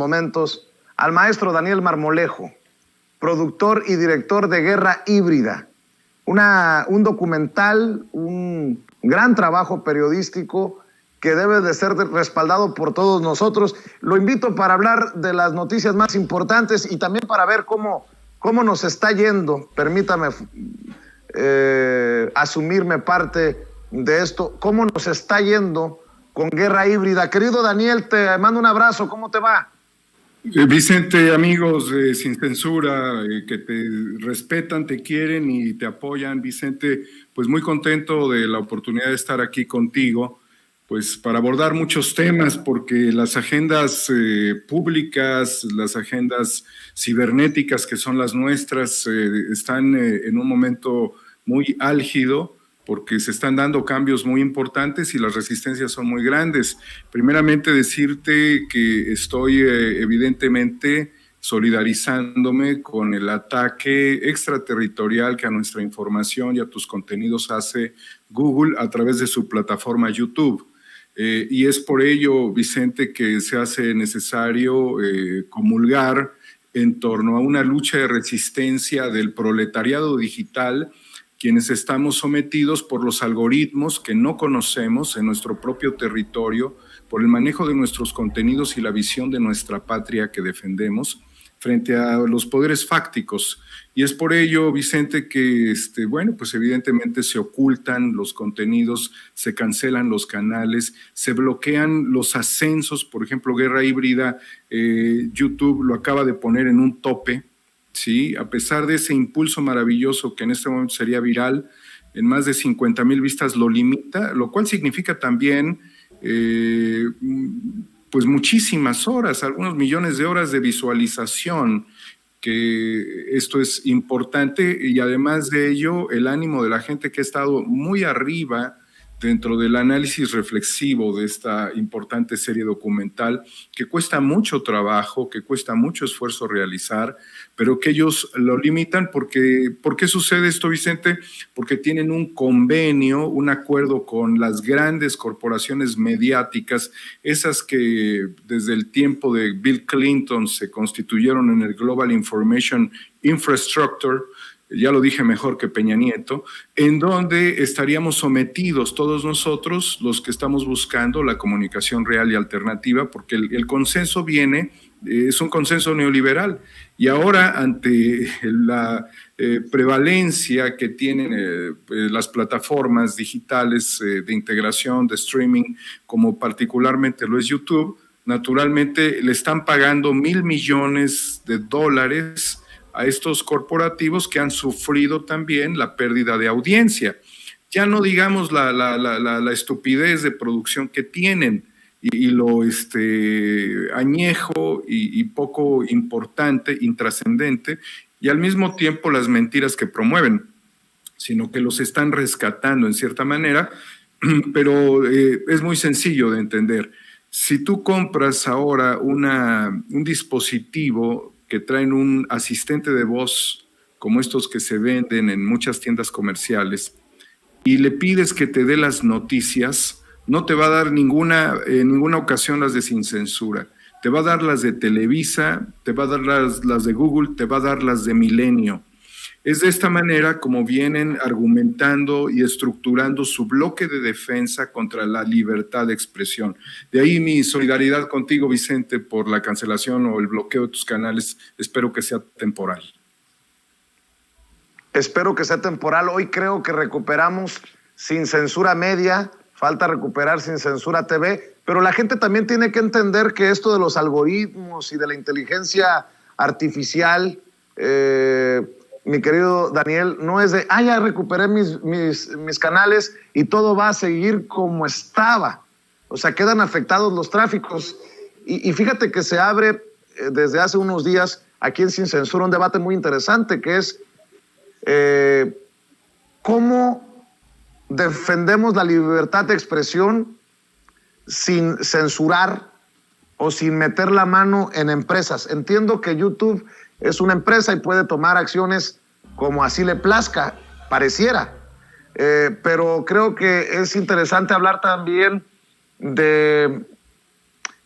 momentos al maestro Daniel Marmolejo, productor y director de Guerra Híbrida, un documental, un gran trabajo periodístico que debe de ser respaldado por todos nosotros. Lo invito para hablar de las noticias más importantes y también para ver cómo nos está yendo. Permítame asumirme parte de esto, cómo nos está yendo con Guerra Híbrida. Querido Daniel, te mando un abrazo, ¿cómo te va? Vicente, amigos Sin Censura, que te respetan, te quieren y te apoyan. Vicente, pues muy contento de la oportunidad de estar aquí contigo, pues para abordar muchos temas, porque las agendas públicas, las agendas cibernéticas que son las nuestras, están en un momento muy álgido, porque se están dando cambios muy importantes y las resistencias son muy grandes. Primeramente decirte que estoy evidentemente solidarizándome con el ataque extraterritorial que a nuestra información y a tus contenidos hace Google a través de su plataforma YouTube. Y es por ello, Vicente, que se hace necesario comulgar en torno a una lucha de resistencia del proletariado digital, quienes estamos sometidos por los algoritmos que no conocemos en nuestro propio territorio, por el manejo de nuestros contenidos y la visión de nuestra patria que defendemos frente a los poderes fácticos. Y es por ello, Vicente, que pues evidentemente se ocultan los contenidos, se cancelan los canales, se bloquean los ascensos. Por ejemplo, Guerra Híbrida, YouTube lo acaba de poner en un tope. Sí, a pesar de ese impulso maravilloso que en este momento sería viral, en más de 50,000 vistas lo limita, lo cual significa también pues muchísimas horas, algunos millones de horas de visualización, que esto es importante, y además de ello el ánimo de la gente que ha estado muy arriba dentro del análisis reflexivo de esta importante serie documental, que cuesta mucho trabajo, que cuesta mucho esfuerzo realizar, pero que ellos lo limitan porque, ¿por qué sucede esto, Vicente? Porque tienen un convenio, un acuerdo con las grandes corporaciones mediáticas, esas que desde el tiempo de Bill Clinton se constituyeron en el Global Information Infrastructure, ya lo dije mejor que Peña Nieto, en donde estaríamos sometidos todos nosotros, los que estamos buscando la comunicación real y alternativa, porque el consenso es un consenso neoliberal, y ahora ante la prevalencia que tienen las plataformas digitales de integración, de streaming, como particularmente lo es YouTube, naturalmente le están pagando $1,000 millones a estos corporativos que han sufrido también la pérdida de audiencia. Ya no digamos la estupidez de producción que tienen y lo añejo y poco importante, intrascendente, y al mismo tiempo las mentiras que promueven, sino que los están rescatando en cierta manera, pero es muy sencillo de entender. Si tú compras ahora un dispositivo que traen un asistente de voz, como estos que se venden en muchas tiendas comerciales, y le pides que te dé las noticias, no te va a dar en ninguna ocasión las de Sin Censura. Te va a dar las de Televisa, te va a dar las de Google, te va a dar las de Milenio. Es de esta manera como vienen argumentando y estructurando su bloque de defensa contra la libertad de expresión. De ahí mi solidaridad contigo, Vicente, por la cancelación o el bloqueo de tus canales. Espero que sea temporal. Espero que sea temporal. Hoy creo que recuperamos Sin Censura Media, falta recuperar Sin Censura TV, pero la gente también tiene que entender que esto de los algoritmos y de la inteligencia artificial, mi querido Daniel, no es de, ya recuperé mis canales y todo va a seguir como estaba. O sea, quedan afectados los tráficos. Y fíjate que se abre desde hace unos días aquí en Sin Censura un debate muy interesante, que es cómo defendemos la libertad de expresión sin censurar o sin meter la mano en empresas. Entiendo que YouTube es una empresa y puede tomar acciones como así le plazca, pareciera. Pero creo que es interesante hablar también de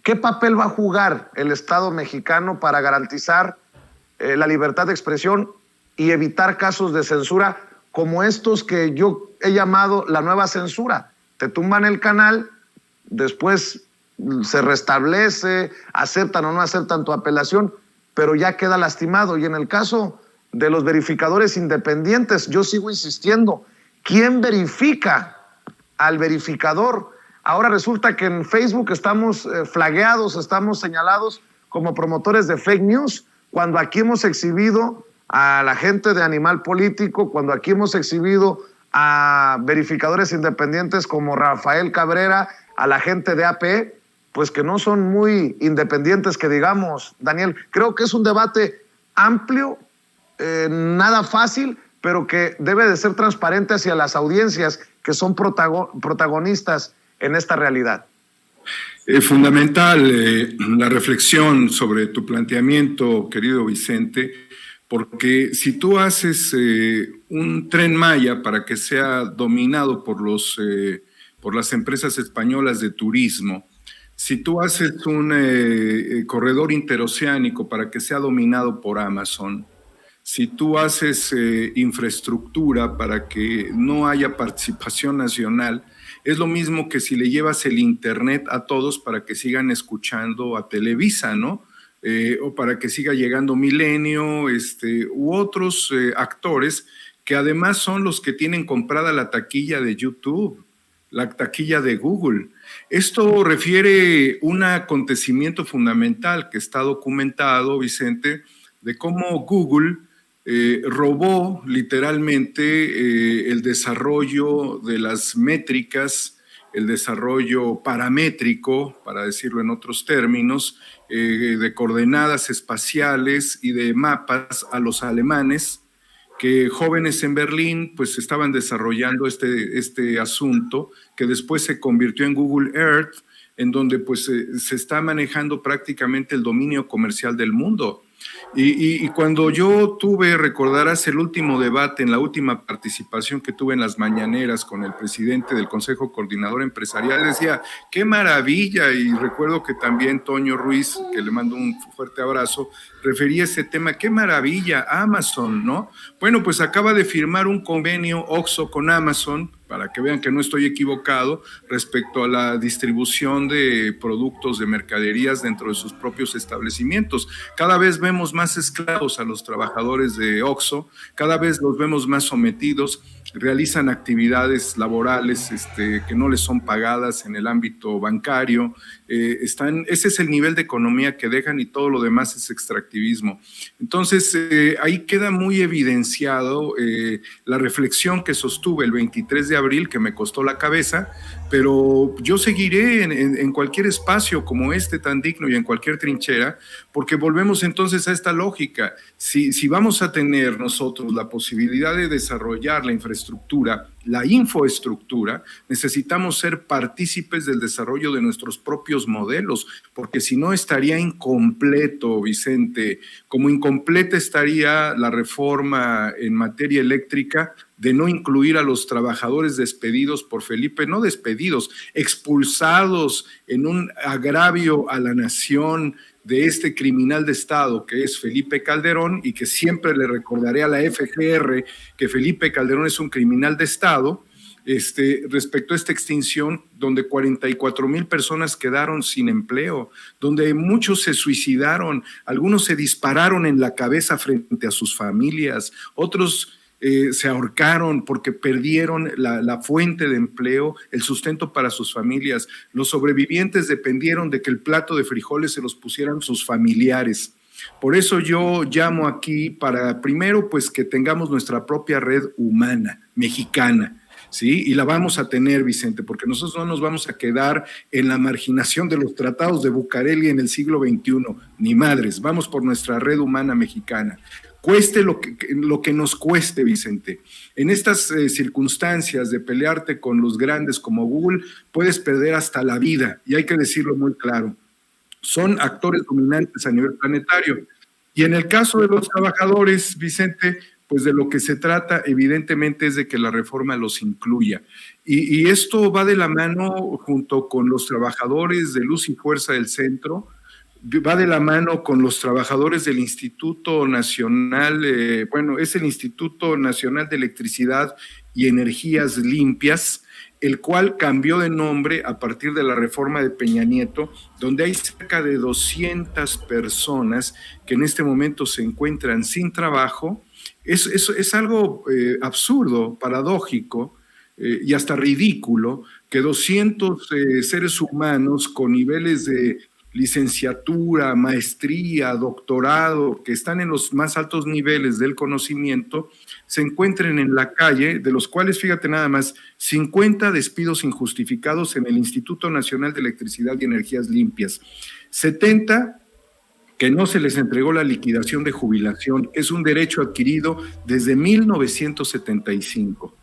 ¿Qué papel va a jugar el Estado mexicano para garantizar la libertad de expresión y evitar casos de censura como estos que yo he llamado la nueva censura? Te tumban el canal, después se restablece, aceptan o no aceptan tu apelación, pero ya queda lastimado. Y en el caso de los verificadores independientes, yo sigo insistiendo, ¿quién verifica al verificador? Ahora resulta que en Facebook estamos flagueados, estamos señalados como promotores de fake news, cuando aquí hemos exhibido a la gente de Animal Político, cuando aquí hemos exhibido a verificadores independientes como Rafael Cabrera, a la gente de AP, pues que no son muy independientes, que digamos, Daniel. Creo que es un debate amplio, nada fácil, pero que debe de ser transparente hacia las audiencias que son protagonistas en esta realidad. Fundamental la reflexión sobre tu planteamiento, querido Vicente, porque si tú haces un Tren Maya para que sea dominado por las empresas españolas de turismo, si tú haces un corredor interoceánico para que sea dominado por Amazon, si tú haces infraestructura para que no haya participación nacional, es lo mismo que si le llevas el internet a todos para que sigan escuchando a Televisa, ¿no? O para que siga llegando Milenio, u otros actores que además son los que tienen comprada la taquilla de YouTube, la taquilla de Google. Esto refiere un acontecimiento fundamental que está documentado, Vicente, de cómo Google robó literalmente el desarrollo de las métricas, el desarrollo paramétrico, para decirlo en otros términos, de coordenadas espaciales y de mapas a los alemanes, que jóvenes en Berlín pues estaban desarrollando este asunto, que después se convirtió en Google Earth, en donde pues se está manejando prácticamente el dominio comercial del mundo. Y cuando yo recordarás el último debate, en la última participación que tuve en las mañaneras con el presidente del Consejo Coordinador Empresarial, decía, qué maravilla, y recuerdo que también Toño Ruiz, que le mando un fuerte abrazo, refería ese tema, qué maravilla, Amazon, ¿no? Bueno, pues acaba de firmar un convenio OXXO con Amazon, para que vean que no estoy equivocado, respecto a la distribución de productos, de mercaderías dentro de sus propios establecimientos. Cada vez vemos más esclavos a los trabajadores de OXXO, cada vez los vemos más sometidos, realizan actividades laborales que no les son pagadas en el ámbito bancario, ese es el nivel de economía que dejan y todo lo demás es extractivismo. Entonces, ahí queda muy evidenciado la reflexión que sostuve el 23 de abril, que me costó la cabeza, pero yo seguiré en cualquier espacio como este tan digno y en cualquier trinchera, porque volvemos entonces a esta lógica. Si vamos a tener nosotros la posibilidad de desarrollar la infraestructura, la infoestructura, necesitamos ser partícipes del desarrollo de nuestros propios modelos, porque si no estaría incompleto, Vicente, como incompleta estaría la reforma en materia eléctrica de no incluir a los trabajadores despedidos por Felipe, no despedidos, expulsados en un agravio a la nación de este criminal de Estado que es Felipe Calderón, y que siempre le recordaré a la FGR que Felipe Calderón es un criminal de Estado, respecto a esta extinción, donde 44,000 personas quedaron sin empleo, donde muchos se suicidaron, algunos se dispararon en la cabeza frente a sus familias, otros se ahorcaron porque perdieron la fuente de empleo, el sustento para sus familias. Los sobrevivientes dependieron de que el plato de frijoles se los pusieran sus familiares. Por eso yo llamo aquí para, primero, pues que tengamos nuestra propia red humana, mexicana, ¿sí? Y la vamos a tener, Vicente, porque nosotros no nos vamos a quedar en la marginación de los tratados de Bucareli en el siglo XXI, ni madres, vamos por nuestra red humana mexicana. Cueste lo que nos cueste, Vicente. En estas circunstancias de pelearte con los grandes como Google, puedes perder hasta la vida, y hay que decirlo muy claro. Son actores dominantes a nivel planetario. Y en el caso de los trabajadores, Vicente, pues de lo que se trata evidentemente es de que la reforma los incluya. Y esto va de la mano junto con los trabajadores de Luz y Fuerza del Centro, va de la mano con los trabajadores del Instituto Nacional, es el Instituto Nacional de Electricidad y Energías Limpias, el cual cambió de nombre a partir de la reforma de Peña Nieto, donde hay cerca de 200 personas que en este momento se encuentran sin trabajo. Es algo absurdo, paradójico y hasta ridículo que 200 seres humanos con niveles de licenciatura, maestría, doctorado, que están en los más altos niveles del conocimiento, se encuentren en la calle, de los cuales, fíjate nada más, 50 despidos injustificados en el Instituto Nacional de Electricidad y Energías Limpias, 70 que no se les entregó la liquidación de jubilación, es un derecho adquirido desde 1975.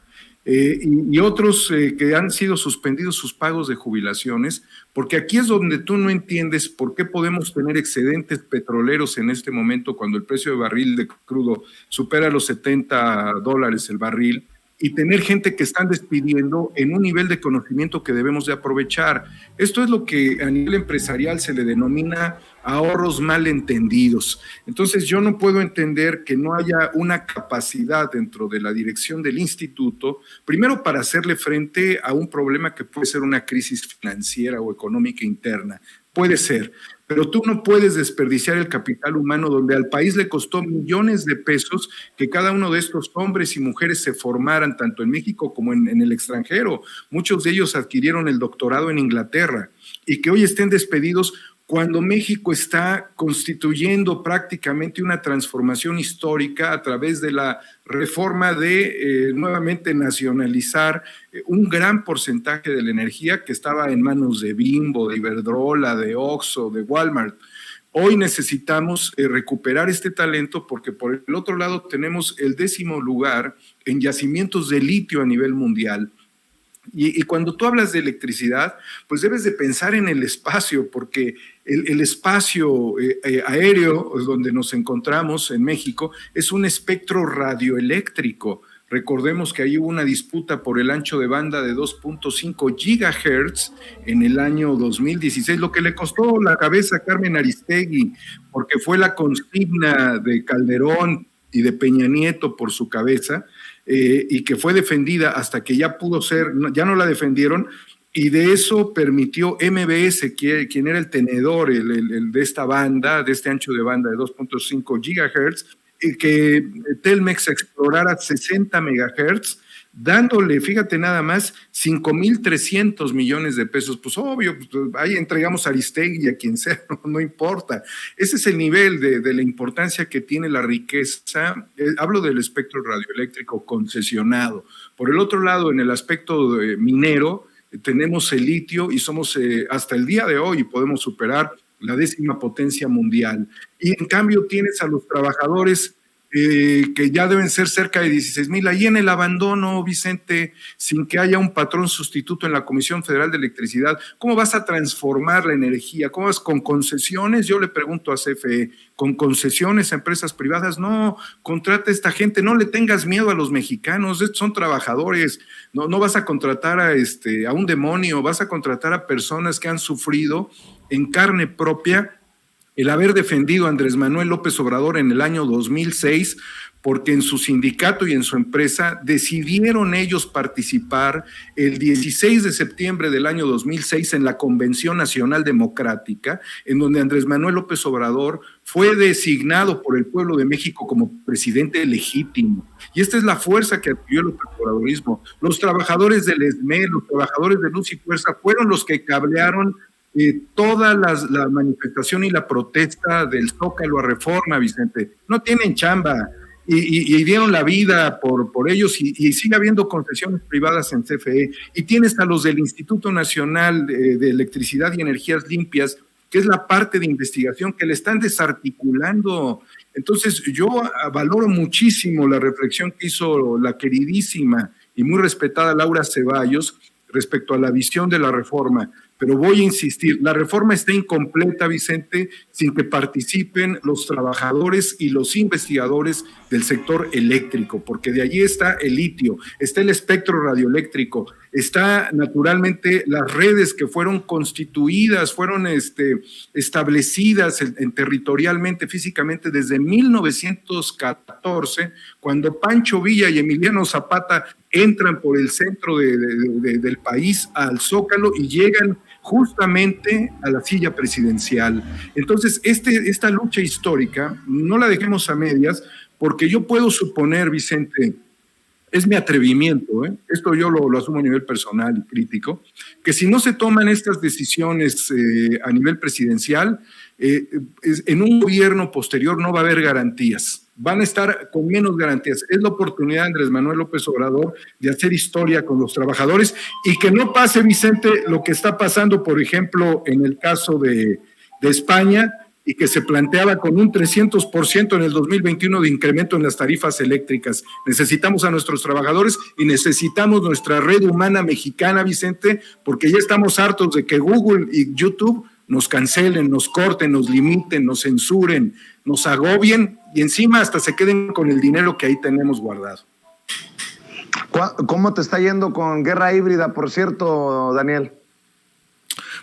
Y otros que han sido suspendidos sus pagos de jubilaciones, porque aquí es donde tú no entiendes por qué podemos tener excedentes petroleros en este momento cuando el precio de barril de crudo supera los $70 el barril, y tener gente que están despidiendo en un nivel de conocimiento que debemos de aprovechar. Esto es lo que a nivel empresarial se le denomina ahorros mal entendidos. Entonces yo no puedo entender que no haya una capacidad dentro de la dirección del instituto, primero para hacerle frente a un problema que puede ser una crisis financiera o económica interna. Puede ser, pero tú no puedes desperdiciar el capital humano donde al país le costó millones de pesos que cada uno de estos hombres y mujeres se formaran tanto en México como en el extranjero. Muchos de ellos adquirieron el doctorado en Inglaterra y que hoy estén despedidos cuando México está constituyendo prácticamente una transformación histórica a través de la reforma de nuevamente nacionalizar un gran porcentaje de la energía que estaba en manos de Bimbo, de Iberdrola, de Oxxo, de Walmart. Hoy necesitamos recuperar este talento porque por el otro lado tenemos el 10º lugar en yacimientos de litio a nivel mundial. Y cuando tú hablas de electricidad, pues debes de pensar en el espacio, porque el espacio aéreo donde nos encontramos en México es un espectro radioeléctrico. Recordemos que ahí hubo una disputa por el ancho de banda de 2.5 gigahertz en el año 2016, lo que le costó la cabeza a Carmen Aristegui, porque fue la consigna de Calderón y de Peña Nieto por su cabeza, y que fue defendida hasta que ya pudo ser, ya no la defendieron, y de eso permitió MBS, quien era el tenedor el de esta banda, de este ancho de banda de 2.5 gigahertz, que Telmex explorara 60 megahertz, dándole, fíjate nada más, 5,300 millones de pesos. Pues obvio, pues ahí entregamos a Aristegui y a quien sea, no importa. Ese es el nivel de la importancia que tiene la riqueza. Hablo del espectro radioeléctrico concesionado. Por el otro lado, en el aspecto minero, tenemos el litio y somos, hasta el día de hoy, podemos superar la 10ª potencia mundial. Y en cambio tienes a los trabajadores que ya deben ser cerca de 16,000, ahí en el abandono, Vicente, sin que haya un patrón sustituto en la Comisión Federal de Electricidad. ¿Cómo vas a transformar la energía? ¿Cómo vas con concesiones? Yo le pregunto a CFE, ¿con concesiones a empresas privadas? No, contrata a esta gente, no le tengas miedo a los mexicanos, estos son trabajadores, no vas a contratar a un demonio, vas a contratar a personas que han sufrido en carne propia el haber defendido a Andrés Manuel López Obrador en el año 2006, porque en su sindicato y en su empresa decidieron ellos participar el 16 de septiembre del año 2006 en la Convención Nacional Democrática, en donde Andrés Manuel López Obrador fue designado por el pueblo de México como presidente legítimo. Y esta es la fuerza que adquirió el López Obradorismo. Los trabajadores del ESME, los trabajadores de Luz y Fuerza fueron los que cablearon toda la manifestación y la protesta del Zócalo a Reforma, Vicente. No tienen chamba y dieron la vida por ellos y sigue habiendo concesiones privadas en CFE. Y tienes a los del Instituto Nacional de Electricidad y Energías Limpias, que es la parte de investigación que le están desarticulando. Entonces yo valoro muchísimo la reflexión que hizo la queridísima y muy respetada Laura Ceballos respecto a la visión de la reforma. pero voy a insistir, la reforma está incompleta, Vicente, sin que participen los trabajadores y los investigadores del sector eléctrico, porque de allí está el litio, está el espectro radioeléctrico, está naturalmente las redes que fueron constituidas, fueron establecidas territorialmente, físicamente desde 1914, cuando Pancho Villa y Emiliano Zapata entran por el centro del país al Zócalo y llegan justamente a la silla presidencial. Entonces, esta lucha histórica no la dejemos a medias, porque yo puedo suponer, Vicente, es mi atrevimiento, esto yo lo asumo a nivel personal y crítico, que si no se toman estas decisiones a nivel presidencial, en un gobierno posterior no va a haber garantías, van a estar con menos garantías. Es la oportunidad de Andrés Manuel López Obrador de hacer historia con los trabajadores y que no pase, Vicente, lo que está pasando, por ejemplo, en el caso de España, y que se planteaba con un 300% en el 2021 de incremento en las tarifas eléctricas. Necesitamos a nuestros trabajadores y necesitamos nuestra red humana mexicana, Vicente, porque ya estamos hartos de que Google y YouTube nos cancelen, nos corten, nos limiten, nos censuren, nos agobien y encima hasta se queden con el dinero que ahí tenemos guardado. ¿Cómo te está yendo con Guerra Híbrida, por cierto, Daniel?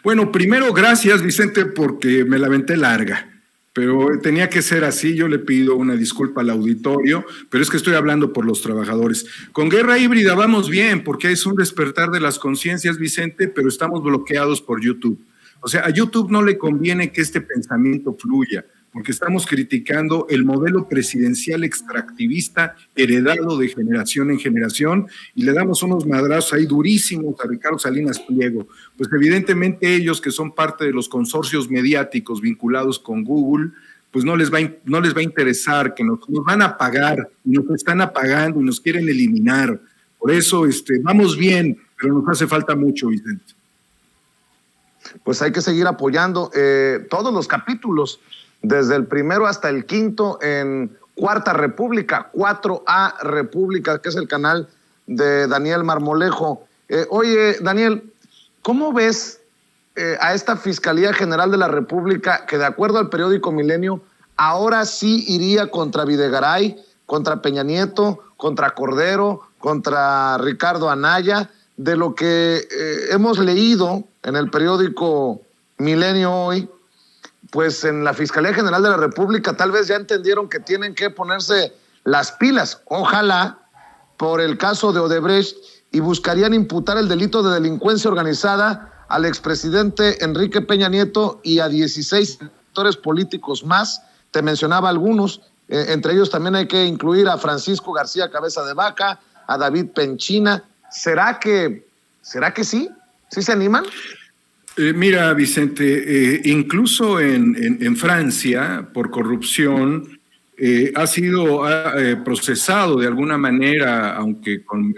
Bueno, primero, gracias, Vicente, porque me la aventé larga, pero tenía que ser así. Yo le pido una disculpa al auditorio, pero es que estoy hablando por los trabajadores. Con Guerra Híbrida vamos bien, porque es un despertar de las conciencias, Vicente, pero estamos bloqueados por YouTube. O sea, a YouTube no le conviene que este pensamiento fluya, porque estamos criticando el modelo presidencial extractivista heredado de generación en generación y le damos unos madrazos ahí durísimos a Ricardo Salinas Pliego. Pues evidentemente ellos, que son parte de los consorcios mediáticos vinculados con Google, pues no les va a interesar, que nos van a pagar, y nos están apagando y nos quieren eliminar. Por eso vamos bien, pero nos hace falta mucho, Vicente. Pues hay que seguir apoyando todos los capítulos, desde el primero hasta el quinto en Cuarta República, 4A República, que es el canal de Daniel Marmolejo. Oye, Daniel, ¿cómo ves a esta Fiscalía General de la República que, de acuerdo al periódico Milenio, ahora sí iría contra Videgaray, contra Peña Nieto, contra Cordero, contra Ricardo Anaya? De lo que hemos leído en el periódico Milenio hoy, pues en la Fiscalía General de la República tal vez ya entendieron que tienen que ponerse las pilas, ojalá, por el caso de Odebrecht, y buscarían imputar el delito de delincuencia organizada al expresidente Enrique Peña Nieto y a 16 actores políticos más. Te mencionaba algunos, entre ellos también hay que incluir a Francisco García Cabeza de Vaca, a David Penchina. ¿Será que sí? ¿Sí se animan? Mira, Vicente, incluso en Francia, por corrupción, ha sido procesado de alguna manera, aunque con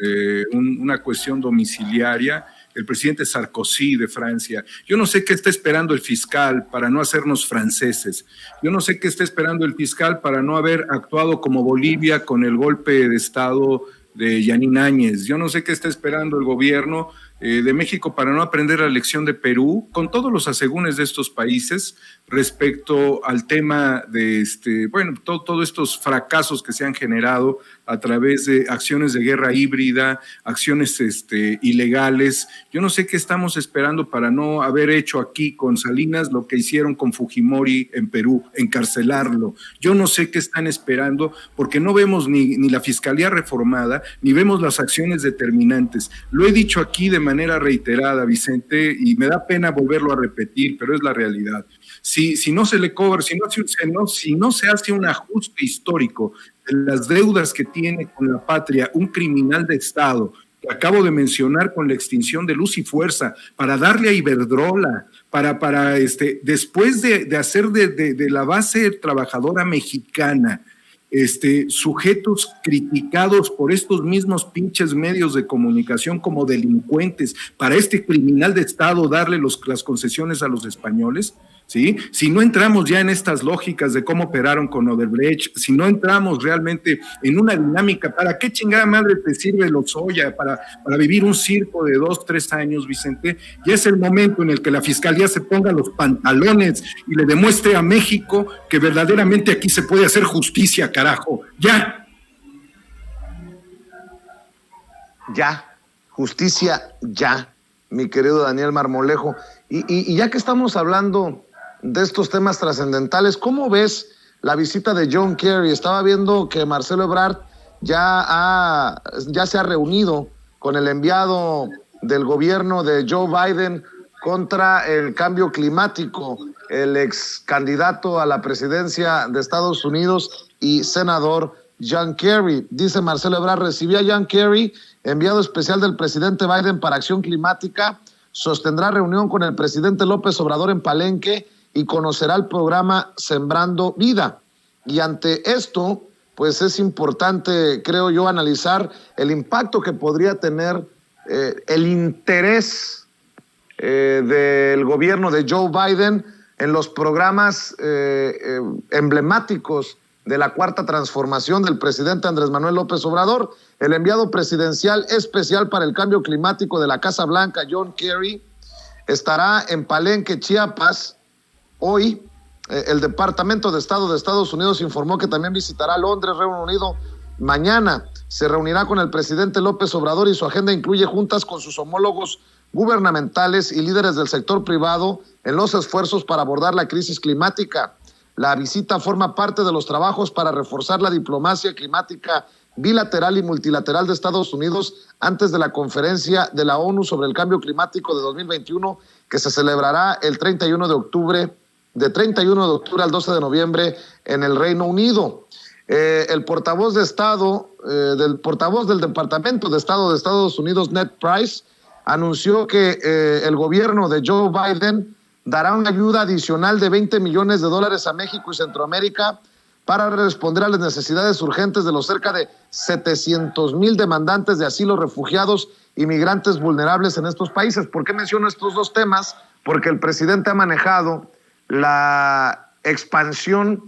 una cuestión domiciliaria, el presidente Sarkozy de Francia. Yo no sé qué está esperando el fiscal para no hacernos franceses. Yo no sé qué está esperando el fiscal para no haber actuado como Bolivia con el golpe de Estado de Yanín Áñez. Yo no sé qué está esperando el gobierno de México para no aprender la lección de Perú, con todos los asegúnes de estos países respecto al tema de todos estos fracasos que se han generado a través de acciones de guerra híbrida, acciones ilegales. Yo no sé qué estamos esperando para no haber hecho aquí con Salinas lo que hicieron con Fujimori en Perú, encarcelarlo. Yo no sé qué están esperando, porque no vemos ni la Fiscalía reformada, ni vemos las acciones determinantes. Lo he dicho aquí de manera reiterada, Vicente, y me da pena volverlo a repetir, pero es la realidad. Si no se le cobra, si no se hace un ajuste histórico de las deudas que tiene con la patria un criminal de Estado, que acabo de mencionar con la extinción de Luz y Fuerza, para darle a Iberdrola, para después de hacer de la base trabajadora mexicana, sujetos criticados por estos mismos pinches medios de comunicación como delincuentes, para este criminal de Estado darle las concesiones a los españoles. ¿sí? Si no entramos ya en estas lógicas de cómo operaron con Odebrecht, si no entramos realmente en una dinámica, ¿para qué chingada madre te sirve Lozoya? Para vivir un circo de 2, 3 años, Vicente. Ya es el momento en el que la Fiscalía se ponga los pantalones y le demuestre a México que verdaderamente aquí se puede hacer justicia, carajo. ¡Ya! Ya, justicia ya, mi querido Daniel Marmolejo. Y ya que estamos hablando de estos temas trascendentales, ¿cómo ves la visita de John Kerry? Estaba viendo que Marcelo Ebrard ya se ha reunido con el enviado del gobierno de Joe Biden contra el cambio climático, el ex candidato a la presidencia de Estados Unidos y senador John Kerry. Dice Marcelo Ebrard: recibí a John Kerry, enviado especial del presidente Biden para acción climática, sostendrá reunión con el presidente López Obrador en Palenque y conocerá el programa Sembrando Vida. Y ante esto, pues es importante, creo yo, analizar el impacto que podría tener el interés del gobierno de Joe Biden en los programas emblemáticos de la Cuarta Transformación del presidente Andrés Manuel López Obrador. El enviado presidencial especial para el cambio climático de la Casa Blanca, John Kerry, estará en Palenque, Chiapas. Hoy, el Departamento de Estado de Estados Unidos informó que también visitará Londres, Reino Unido. Mañana se reunirá con el presidente López Obrador y su agenda incluye juntas con sus homólogos gubernamentales y líderes del sector privado en los esfuerzos para abordar la crisis climática. La visita forma parte de los trabajos para reforzar la diplomacia climática bilateral y multilateral de Estados Unidos antes de la conferencia de la ONU sobre el cambio climático de 2021, que se celebrará el 31 de octubre al 12 de noviembre en el Reino Unido. El portavoz de Estado, del Departamento de Estado de Estados Unidos, Ned Price, anunció que el gobierno de Joe Biden dará una ayuda adicional de $20 millones a México y Centroamérica para responder a las necesidades urgentes de los cerca de 700,000 demandantes de asilo, refugiados y migrantes vulnerables en estos países. ¿Por qué menciono estos dos temas? Porque el presidente ha manejado la expansión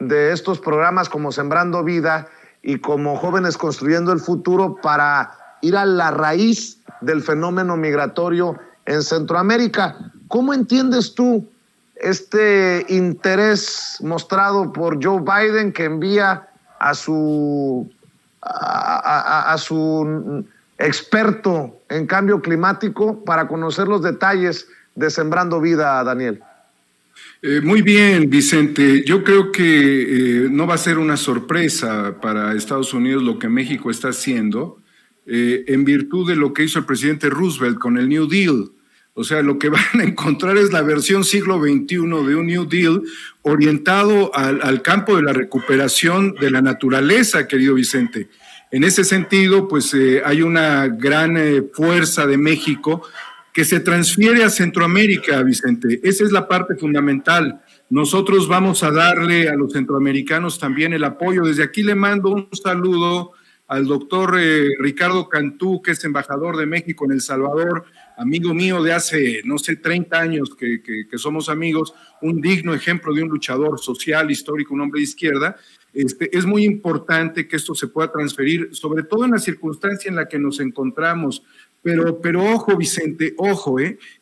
de estos programas como Sembrando Vida y como Jóvenes Construyendo el Futuro para ir a la raíz del fenómeno migratorio en Centroamérica. ¿Cómo entiendes tú este interés mostrado por Joe Biden, que envía a su experto en cambio climático para conocer los detalles de Sembrando Vida, Daniel? Muy bien, Vicente. Yo creo que no va a ser una sorpresa para Estados Unidos lo que México está haciendo en virtud de lo que hizo el presidente Roosevelt con el New Deal. O sea, lo que van a encontrar es la versión siglo XXI de un New Deal orientado al campo de la recuperación de la naturaleza, querido Vicente. En ese sentido, pues hay una gran fuerza de México que se transfiere a Centroamérica, Vicente. Esa es la parte fundamental. Nosotros vamos a darle a los centroamericanos también el apoyo. Desde aquí le mando un saludo al doctor Ricardo Cantú, que es embajador de México en El Salvador, amigo mío de hace, 30 años que somos amigos, un digno ejemplo de un luchador social, histórico, un hombre de izquierda. Es muy importante que esto se pueda transferir, sobre todo en la circunstancia en la que nos encontramos. Pero ojo, Vicente, ojo,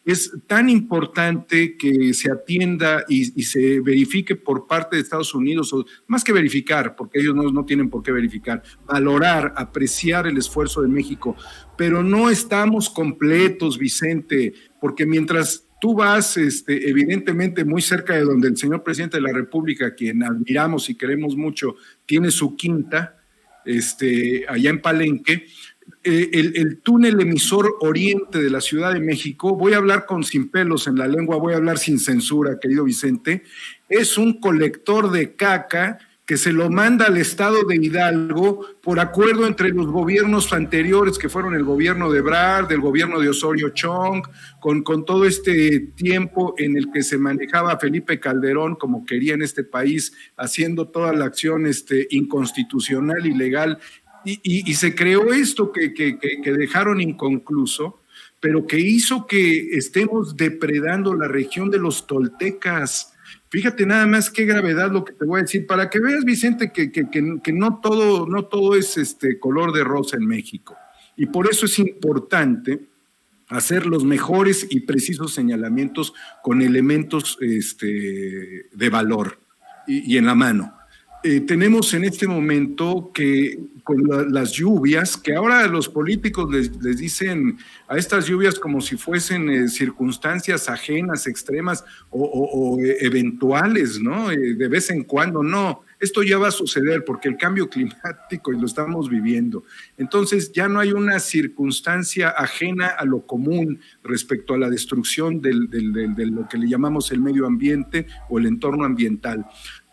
es tan importante que se atienda y se verifique por parte de Estados Unidos, o más que verificar, porque ellos no tienen por qué verificar, valorar, apreciar el esfuerzo de México. Pero no estamos completos, Vicente, porque mientras tú vas evidentemente muy cerca de donde el señor presidente de la República, quien admiramos y queremos mucho, tiene su quinta, allá en Palenque, el túnel emisor oriente de la Ciudad de México, voy a hablar sin pelos en la lengua, voy a hablar sin censura, querido Vicente, es un colector de caca que se lo manda al estado de Hidalgo por acuerdo entre los gobiernos anteriores, que fueron el gobierno de Ebrard, el gobierno de Osorio Chong, con todo este tiempo en el que se manejaba Felipe Calderón como quería en este país, haciendo toda la acción inconstitucional, ilegal, y se creó esto que dejaron inconcluso. pero que hizo que estemos depredando la región de los toltecas. Fíjate nada más qué gravedad lo que te voy a decir, para que veas, Vicente, que no todo es color de rosa en México. Y por eso es importante hacer los mejores y precisos señalamientos con elementos de valor y en la mano. Tenemos en este momento que con las lluvias, que ahora los políticos les dicen a estas lluvias como si fuesen circunstancias ajenas, extremas o eventuales, ¿no? De vez en cuando, no. Esto ya va a suceder porque el cambio climático y lo estamos viviendo. Entonces ya no hay una circunstancia ajena a lo común respecto a la destrucción de lo que le llamamos el medio ambiente o el entorno ambiental.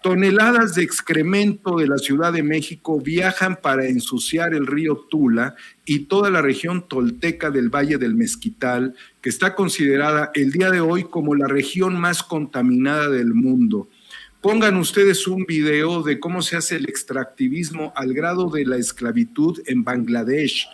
Toneladas de excremento de la Ciudad de México viajan para ensuciar el río Tula y toda la región tolteca del Valle del Mezquital, que está considerada el día de hoy como la región más contaminada del mundo. Pongan ustedes un video de cómo se hace el extractivismo al grado de la esclavitud en Bangladesh.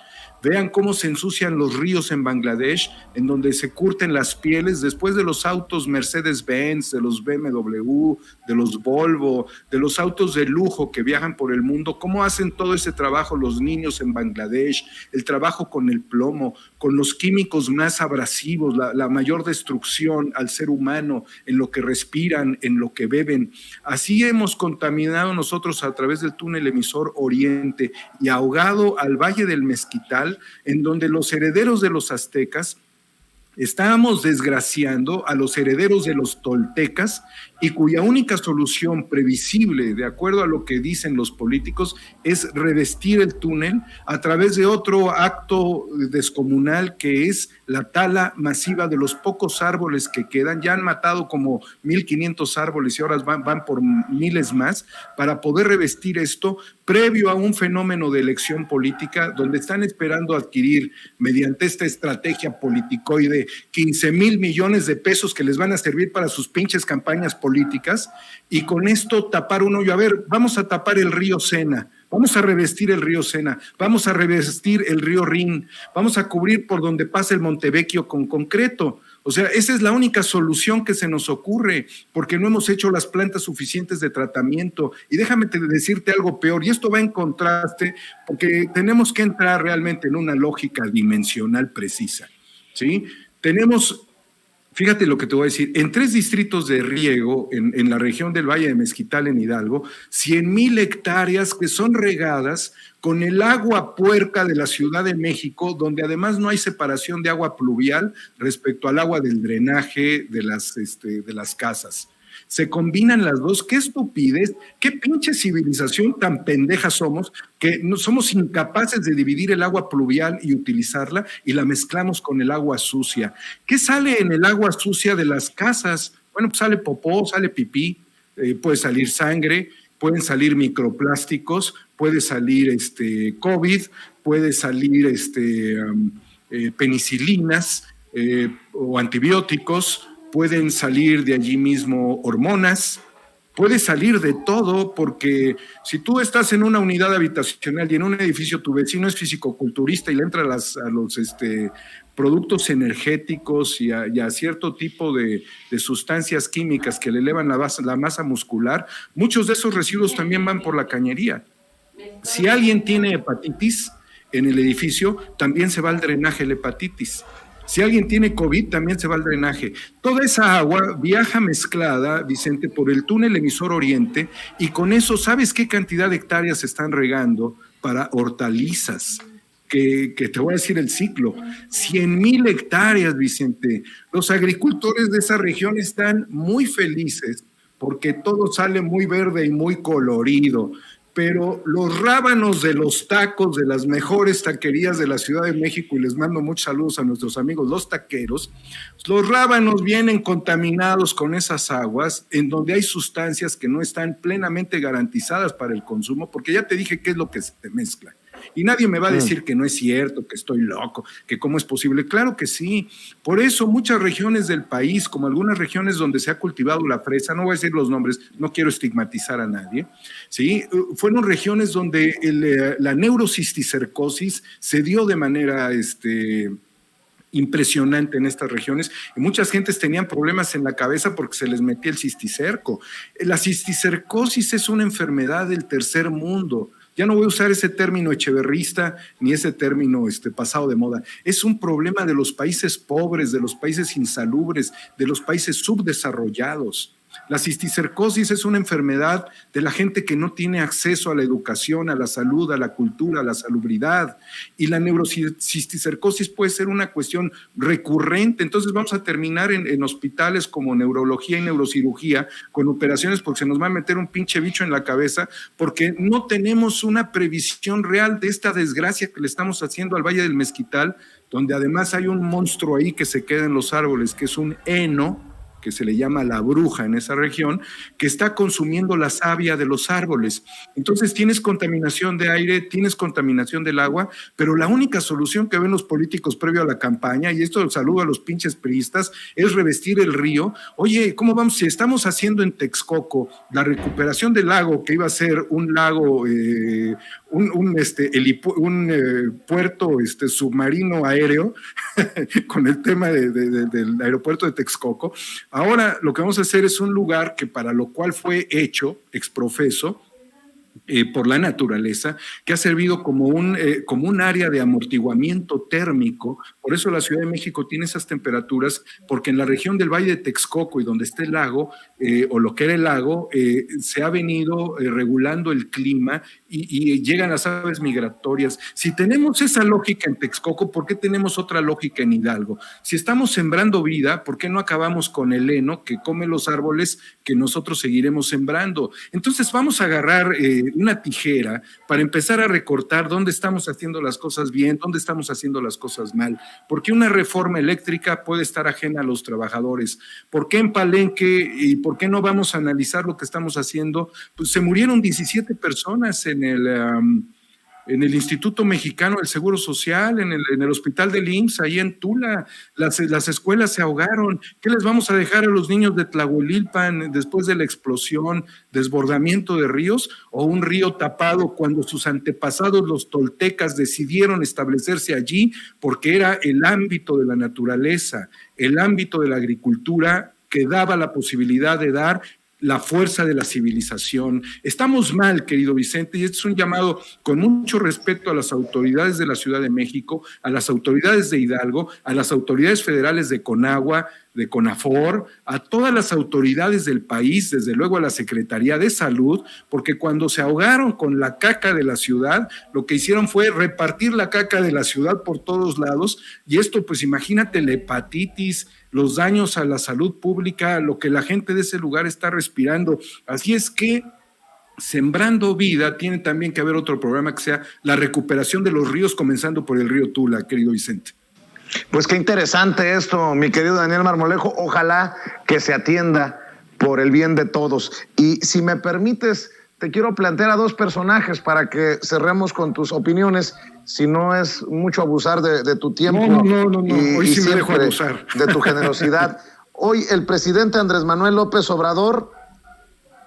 Vean cómo se ensucian los ríos en Bangladesh, en donde se curten las pieles después de los autos Mercedes-Benz, de los BMW, de los Volvo, de los autos de lujo que viajan por el mundo. ¿Cómo hacen todo ese trabajo los niños en Bangladesh? El trabajo con el plomo, con los químicos más abrasivos, la mayor destrucción al ser humano en lo que respiran, en lo que beben. Así hemos contaminado nosotros a través del túnel emisor Oriente y ahogado al Valle del Mezquital, en donde los herederos de los aztecas estábamos desgraciando a los herederos de los toltecas y cuya única solución previsible, de acuerdo a lo que dicen los políticos, es revestir el túnel a través de otro acto descomunal que es la tala masiva de los pocos árboles que quedan. Ya han matado como 1,500 árboles y ahora van por miles más para poder revestir esto previo a un fenómeno de elección política donde están esperando adquirir mediante esta estrategia politicoide 15,000 millones de pesos que les van a servir para sus pinches campañas políticas y con esto tapar un hoyo. A ver, vamos a tapar el río Sena, vamos a revestir el río Sena, vamos a revestir el río Rin, vamos a cubrir por donde pasa el Montevecchio con concreto. O sea, esa es la única solución que se nos ocurre, porque no hemos hecho las plantas suficientes de tratamiento. Y déjame decirte algo peor, y esto va en contraste, porque tenemos que entrar realmente en una lógica dimensional precisa, ¿sí? Tenemos, fíjate lo que te voy a decir, en 3 distritos de riego, en la región del Valle de Mezquital, en Hidalgo, 100,000 hectáreas que son regadas con el agua puerca de la Ciudad de México, donde además no hay separación de agua pluvial respecto al agua del drenaje de las casas. Se combinan las dos. ¡Qué estupidez! ¡Qué pinche civilización tan pendeja somos que no somos incapaces de dividir el agua pluvial y utilizarla y la mezclamos con el agua sucia! ¿Qué sale en el agua sucia de las casas? Bueno, pues sale popó, sale pipí, puede salir sangre, pueden salir microplásticos, puede salir COVID, puede salir penicilinas o antibióticos, pueden salir de allí mismo hormonas, puede salir de todo, porque si tú estás en una unidad habitacional y en un edificio tu vecino es fisicoculturista y le entra a los productos energéticos y a cierto tipo de sustancias químicas que le elevan la masa muscular, muchos de esos residuos también van por la cañería. Si alguien tiene hepatitis en el edificio, también se va al drenaje la hepatitis. Si alguien tiene COVID, también se va al drenaje. Toda esa agua viaja mezclada, Vicente, por el túnel emisor Oriente, y con eso, ¿sabes qué cantidad de hectáreas se están regando para hortalizas? Que te voy a decir el ciclo, 100,000 hectáreas, Vicente. Los agricultores de esa región están muy felices porque todo sale muy verde y muy colorido. Pero los rábanos de los tacos de las mejores taquerías de la Ciudad de México, y les mando muchos saludos a nuestros amigos los taqueros, los rábanos vienen contaminados con esas aguas en donde hay sustancias que no están plenamente garantizadas para el consumo, porque ya te dije qué es lo que se mezcla. Y nadie me va a decir que no es cierto, que estoy loco, que cómo es posible. Claro que sí. Por eso muchas regiones del país, como algunas regiones donde se ha cultivado la fresa, no voy a decir los nombres, no quiero estigmatizar a nadie, ¿sí? Fueron regiones donde la neurocisticercosis se dio de manera impresionante en estas regiones, y muchas gentes tenían problemas en la cabeza porque se les metía el cisticerco. La cisticercosis es una enfermedad del tercer mundo. Ya no voy a usar ese término echeverrista ni ese término pasado de moda. Es un problema de los países pobres, de los países insalubres, de los países subdesarrollados. La cisticercosis es una enfermedad de la gente que no tiene acceso a la educación, a la salud, a la cultura, a la salubridad. Y la neurocisticercosis puede ser una cuestión recurrente. Entonces vamos a terminar en hospitales como neurología y neurocirugía con operaciones porque se nos va a meter un pinche bicho en la cabeza porque no tenemos una previsión real de esta desgracia que le estamos haciendo al Valle del Mezquital, donde además hay un monstruo ahí que se queda en los árboles, que es un heno, que se le llama la bruja en esa región, que está consumiendo la savia de los árboles. Entonces tienes contaminación de aire, tienes contaminación del agua, pero la única solución que ven los políticos previo a la campaña, y esto saludo a los pinches priistas, es revestir el río. Oye, ¿cómo vamos? Si estamos haciendo en Texcoco la recuperación del lago, que iba a ser un lago, un puerto submarino aéreo, con el tema del aeropuerto de Texcoco. Ahora lo que vamos a hacer es un lugar que para lo cual fue hecho exprofeso por la naturaleza, que ha servido como un área de amortiguamiento térmico. Por eso la Ciudad de México tiene esas temperaturas, porque en la región del Valle de Texcoco y donde está el lago, o lo que era el lago, se ha venido regulando el clima y llegan las aves migratorias. Si tenemos esa lógica en Texcoco, ¿por qué tenemos otra lógica en Hidalgo? Si estamos sembrando vida, ¿por qué no acabamos con el heno que come los árboles que nosotros seguiremos sembrando? Entonces vamos a agarrar una tijera para empezar a recortar dónde estamos haciendo las cosas bien, dónde estamos haciendo las cosas mal. ¿Por qué una reforma eléctrica puede estar ajena a los trabajadores? ¿Por qué en Palenque y por qué no vamos a analizar lo que estamos haciendo? Pues se murieron 17 personas en el Instituto Mexicano del Seguro Social, en el hospital del IMSS, ahí en Tula. Las escuelas se ahogaron. ¿Qué les vamos a dejar a los niños de Tlahuelilpan después de la explosión, desbordamiento de ríos, o un río tapado cuando sus antepasados, los toltecas, decidieron establecerse allí porque era el ámbito de la naturaleza, el ámbito de la agricultura que daba la posibilidad de dar la fuerza de la civilización? Estamos mal, querido Vicente, y este es un llamado con mucho respeto a las autoridades de la Ciudad de México, a las autoridades de Hidalgo, a las autoridades federales de Conagua, de CONAFOR, a todas las autoridades del país, desde luego a la Secretaría de Salud, porque cuando se ahogaron con la caca de la ciudad, lo que hicieron fue repartir la caca de la ciudad por todos lados, y esto, pues imagínate la hepatitis, los daños a la salud pública, lo que la gente de ese lugar está respirando. Así es que Sembrando Vida tiene también que haber otro programa que sea la recuperación de los ríos, comenzando por el río Tula, querido Vicente. Pues qué interesante esto, mi querido Daniel Marmolejo. Ojalá que se atienda por el bien de todos. Y si me permites, te quiero plantear a dos personajes para que cerremos con tus opiniones, si no es mucho abusar de tu tiempo. No. Hoy sí me dejo abusar. De tu generosidad. Hoy el presidente Andrés Manuel López Obrador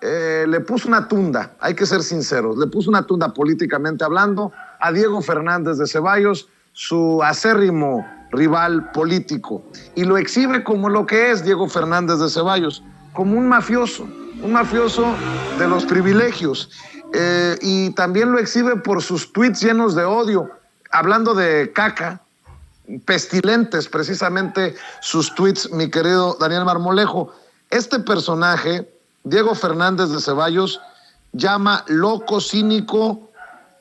le puso una tunda, hay que ser sinceros, le puso una tunda políticamente hablando a Diego Fernández de Ceballos, su acérrimo rival político, y lo exhibe como lo que es Diego Fernández de Ceballos, como un mafioso de los privilegios, y también lo exhibe por sus tweets llenos de odio, hablando de caca, pestilentes precisamente sus tweets, mi querido Daniel Marmolejo. Este personaje, Diego Fernández de Ceballos, llama loco, cínico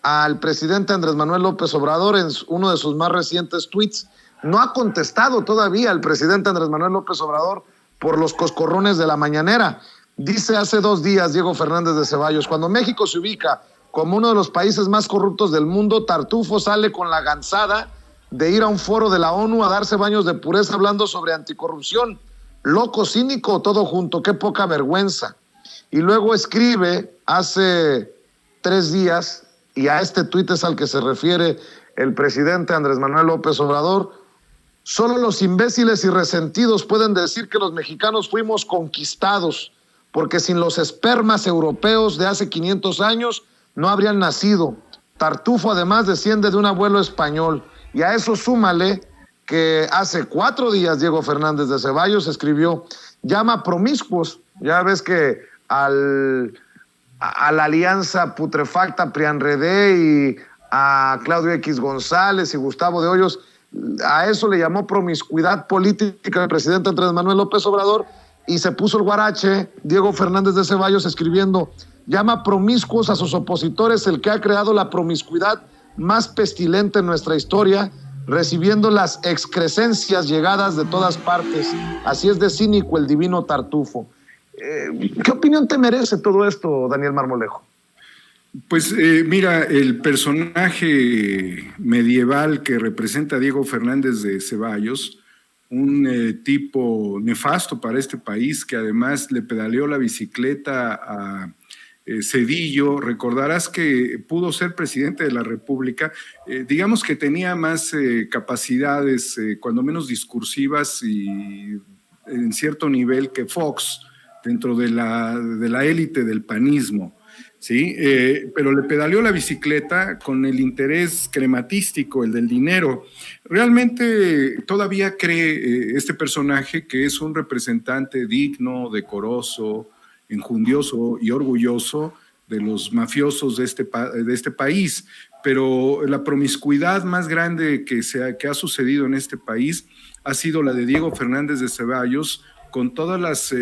al presidente Andrés Manuel López Obrador en uno de sus más recientes tweets. No ha contestado todavía el presidente Andrés Manuel López Obrador por los coscorrones de la mañanera. Dice hace 2 días Diego Fernández de Ceballos: cuando México se ubica como uno de los países más corruptos del mundo, Tartufo sale con la gansada de ir a un foro de la ONU a darse baños de pureza hablando sobre anticorrupción. Loco, cínico, todo junto, qué poca vergüenza. Y luego escribe hace 3 días, y a este tuit es al que se refiere el presidente Andrés Manuel López Obrador: solo los imbéciles y resentidos pueden decir que los mexicanos fuimos conquistados, porque sin los espermas europeos de hace 500 años no habrían nacido. Tartufo además desciende de un abuelo español, y a eso súmale que hace 4 días Diego Fernández de Ceballos escribió, llama promiscuos, ya ves que a la alianza putrefacta PRIAN-RD y a Claudio X González y Gustavo de Hoyos, a eso le llamó promiscuidad política el presidente Andrés Manuel López Obrador, y se puso el guarache Diego Fernández de Ceballos escribiendo, llama promiscuos a sus opositores el que ha creado la promiscuidad más pestilente en nuestra historia, recibiendo las excrescencias llegadas de todas partes. Así es de cínico el divino Tartufo. ¿Qué opinión te merece todo esto, Daniel Marmolejo? Pues mira, el personaje medieval que representa a Diego Fernández de Ceballos, un tipo nefasto para este país, que además le pedaleó la bicicleta a Zedillo. Recordarás que pudo ser presidente de la República, digamos que tenía más capacidades, cuando menos discursivas y en cierto nivel, que Fox, dentro de la élite del panismo. Sí, pero le pedaleó la bicicleta con el interés crematístico, el del dinero. Realmente todavía cree este personaje que es un representante digno, decoroso, enjundioso y orgulloso de los mafiosos de este país, pero la promiscuidad más grande que ha sucedido en este país ha sido la de Diego Fernández de Ceballos, con todas las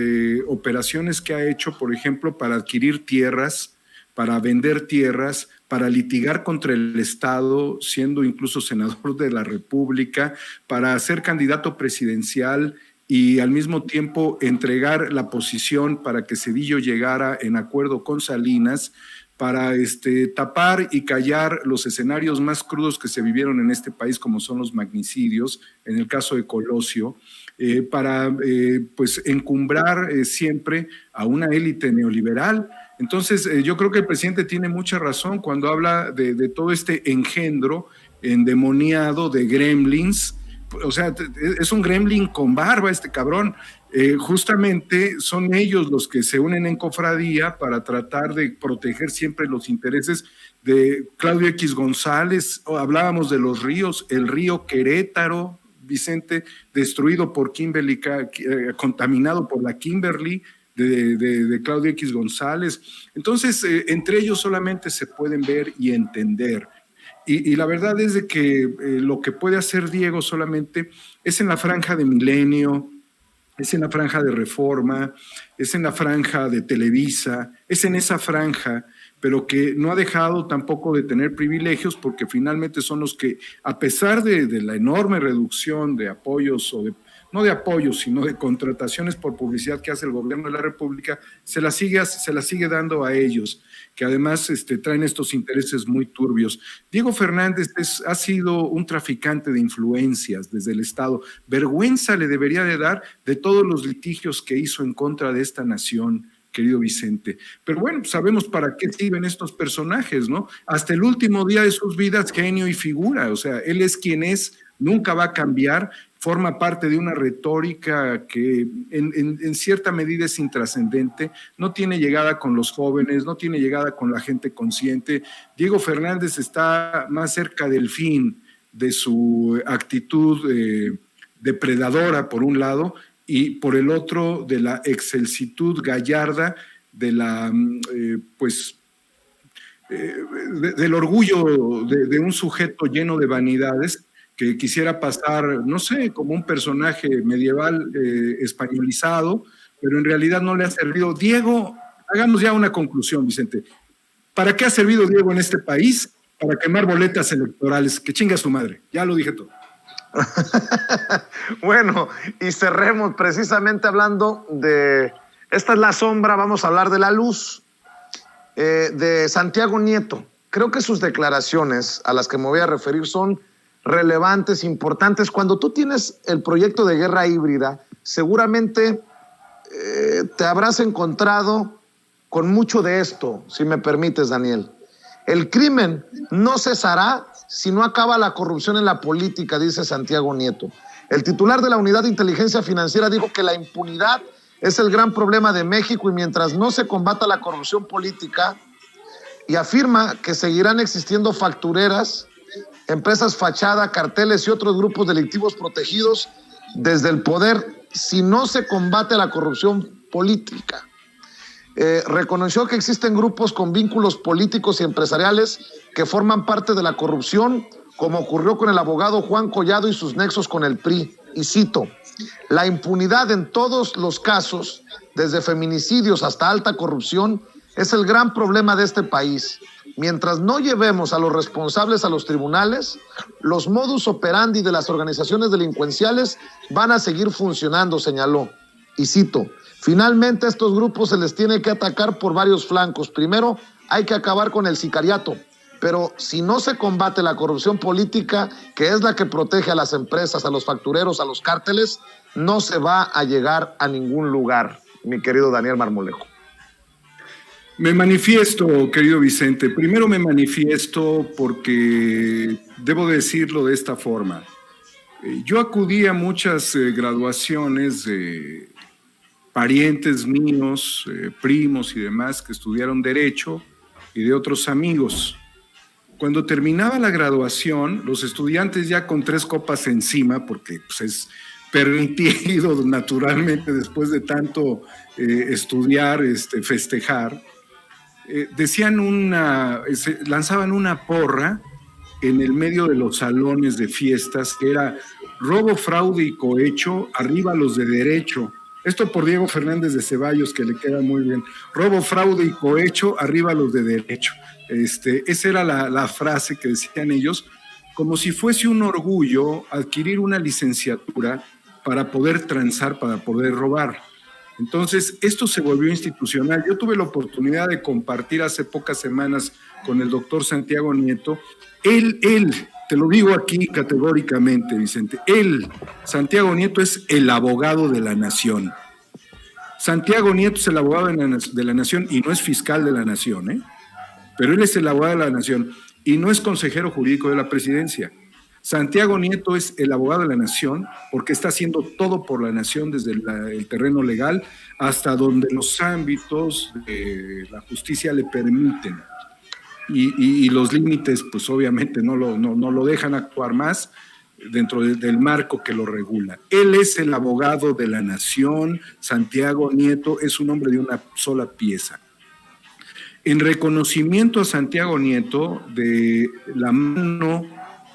operaciones que ha hecho, por ejemplo, para adquirir tierras, para vender tierras, para litigar contra el Estado, siendo incluso senador de la República, para ser candidato presidencial y al mismo tiempo entregar la posición para que Zedillo llegara en acuerdo con Salinas, para tapar y callar los escenarios más crudos que se vivieron en este país, como son los magnicidios, en el caso de Colosio, para pues encumbrar siempre a una élite neoliberal. Entonces, yo creo que el presidente tiene mucha razón cuando habla de todo este engendro endemoniado de gremlins. O sea, es un gremlin con barba este cabrón. Justamente son ellos los que se unen en cofradía para tratar de proteger siempre los intereses de Claudio X González. Hablábamos de los ríos, el río Querétaro, Vicente, destruido por Kimberly, contaminado por la Kimberly de Claudio X González. Entonces, entre ellos solamente se pueden ver y entender. Y la verdad es de que lo que puede hacer Diego solamente es en la franja de Milenio, es en la franja de Reforma, es en la franja de Televisa, es en esa franja, pero que no ha dejado tampoco de tener privilegios, porque finalmente son los que, a pesar de la enorme reducción de apoyos, no de apoyos, sino de contrataciones por publicidad que hace el gobierno de la República, se la sigue dando a ellos, que además traen estos intereses muy turbios. Diego Fernández ha sido un traficante de influencias desde el Estado. Vergüenza le debería de dar de todos los litigios que hizo en contra de esta nación, querido Vicente. Pero bueno, sabemos para qué sirven estos personajes, ¿no? Hasta el último día de sus vidas, genio y figura. O sea, él es quien es, nunca va a cambiar, forma parte de una retórica que en cierta medida es intrascendente, no tiene llegada con los jóvenes, no tiene llegada con la gente consciente. Diego Fernández está más cerca del fin de su actitud depredadora, por un lado, y por el otro, de la excelsitud gallarda, de la, del orgullo de un sujeto lleno de vanidades, que quisiera pasar, no sé, como un personaje medieval españolizado, pero en realidad no le ha servido. Diego, hagamos ya una conclusión, Vicente. ¿Para qué ha servido Diego en este país? Para quemar boletas electorales. Que chinga su madre. Ya lo dije todo. Bueno, y cerremos precisamente hablando de, esta es la sombra, vamos a hablar de la luz, de Santiago Nieto. Creo que sus declaraciones a las que me voy a referir son relevantes, importantes. Cuando tú tienes el proyecto de guerra híbrida, seguramente te habrás encontrado con mucho de esto, si me permites, Daniel. El crimen no cesará si no acaba la corrupción en la política, dice Santiago Nieto. El titular de la Unidad de Inteligencia Financiera dijo que la impunidad es el gran problema de México y mientras no se combata la corrupción política, y afirma que seguirán existiendo factureras empresas fachada, carteles y otros grupos delictivos protegidos desde el poder si no se combate la corrupción política. Reconoció que existen grupos con vínculos políticos y empresariales que forman parte de la corrupción, como ocurrió con el abogado Juan Collado y sus nexos con el PRI. Y cito: la impunidad en todos los casos, desde feminicidios hasta alta corrupción, es el gran problema de este país. Mientras no llevemos a los responsables a los tribunales, los modus operandi de las organizaciones delincuenciales van a seguir funcionando, señaló. Y cito: finalmente a estos grupos se les tiene que atacar por varios flancos. Primero, hay que acabar con el sicariato, pero si no se combate la corrupción política, que es la que protege a las empresas, a los factureros, a los cárteles, no se va a llegar a ningún lugar, mi querido Daniel Marmolejo. Me manifiesto, querido Vicente. Primero me manifiesto porque debo decirlo de esta forma. Yo acudí a muchas graduaciones de parientes míos, primos y demás que estudiaron Derecho y de otros amigos. Cuando terminaba la graduación, los estudiantes ya con 3 copas encima, porque pues, es permitido naturalmente después de tanto estudiar, festejar, lanzaban una porra en el medio de los salones de fiestas que era: robo, fraude y cohecho, arriba los de Derecho. Esto por Diego Fernández de Ceballos, que le queda muy bien. Robo, fraude y cohecho, arriba los de Derecho. Esa era la frase que decían ellos, como si fuese un orgullo adquirir una licenciatura para poder transar, para poder robar. Entonces, esto se volvió institucional. Yo tuve la oportunidad de compartir hace pocas semanas con el doctor Santiago Nieto. Él, te lo digo aquí categóricamente, Vicente, Santiago Nieto es el abogado de la nación. Santiago Nieto es el abogado de la nación y no es fiscal de la nación, ¿eh? Pero él es el abogado de la nación y no es consejero jurídico de la presidencia. Santiago Nieto es el abogado de la nación porque está haciendo todo por la nación desde el terreno legal hasta donde los ámbitos de la justicia le permiten. Y los límites, pues obviamente no lo dejan actuar más dentro del marco que lo regula. Él es el abogado de la nación. Santiago Nieto es un hombre de una sola pieza. En reconocimiento a Santiago Nieto de la mano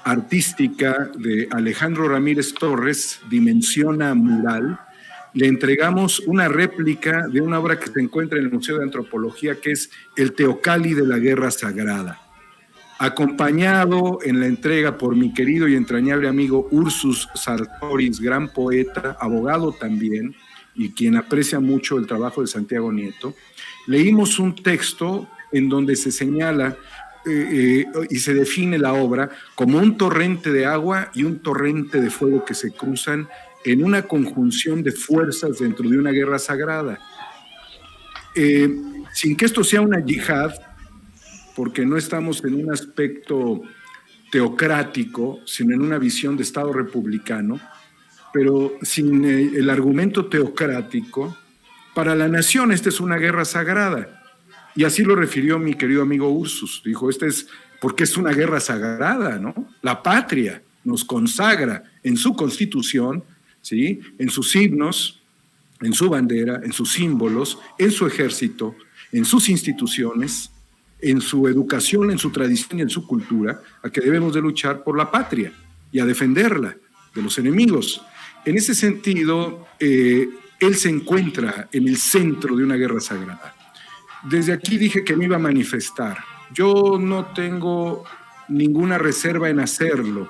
artística de Alejandro Ramírez Torres, Dimensiona Mural, le entregamos una réplica de una obra que se encuentra en el Museo de Antropología, que es El Teocalli de la Guerra Sagrada, acompañado en la entrega por mi querido y entrañable amigo Ursus Sartoris, gran poeta, abogado también, y quien aprecia mucho el trabajo de Santiago Nieto. Leímos un texto en donde se señala y se define la obra como un torrente de agua y un torrente de fuego que se cruzan en una conjunción de fuerzas dentro de una guerra sagrada. Sin que esto sea una yihad, porque no estamos en un aspecto teocrático, sino en una visión de Estado republicano, pero sin el argumento teocrático, para la nación esta es una guerra sagrada. Y así lo refirió mi querido amigo Ursus. Dijo, porque es una guerra sagrada, ¿no? La patria nos consagra en su constitución, ¿sí? En sus himnos, en su bandera, en sus símbolos, en su ejército, en sus instituciones, en su educación, en su tradición y en su cultura, a que debemos de luchar por la patria y a defenderla de los enemigos. En ese sentido, él se encuentra en el centro de una guerra sagrada. Desde aquí dije que me iba a manifestar. Yo no tengo ninguna reserva en hacerlo,